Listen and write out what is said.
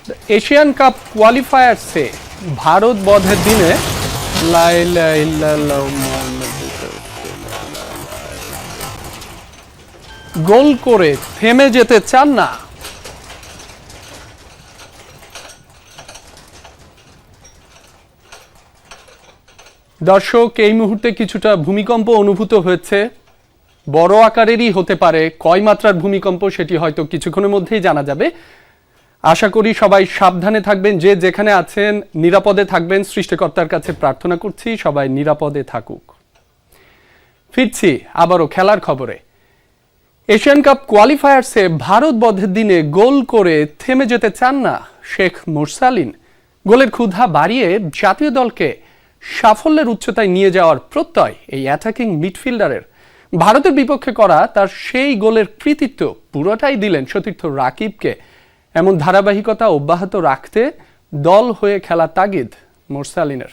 Asian cup qualifier से भारत बधेर दिने ला इलाहा इल्लाल्लाह গোল করে থেমে যেতে চান না। দর্শক, এই মুহূর্তে কিছুটা ভূমিকম্প অনুভূত হয়েছে, বড় আকারেরই হতে পারে। কয় মাত্রার ভূমিকম্প সেটি হয়তো কিছুক্ষণের মধ্যেই জানা যাবে। আশা করি সবাই সাবধানে থাকবেন, যে যেখানে আছেন নিরাপদে থাকবেন। সৃষ্টিকর্তার কাছে প্রার্থনা করছি সবাই নিরাপদে থাকুক। ফিরছি আবারও খেলার খবরে। এশিয়ান কাপ কোয়ালিফায়ার্সে ভারত বধের দিনে গোল করে থেমে যেতে চান না শেখ মুরসালিন। গোলের ক্ষুধা বাড়িয়ে জাতীয় দলকে সাফল্যের উচ্চতায় নিয়ে যাওয়ার প্রত্যয় এই অ্যাটাকিং মিডফিল্ডারের। ভারতের বিপক্ষে করা তার সেই গোলের কৃতিত্ব পুরোটাই দিলেন সতীর্থ রাকিবকে। এমন ধারাবাহিকতা অব্যাহত রাখতে দল হয়ে খেলা তাগিদ মুরসালিনের।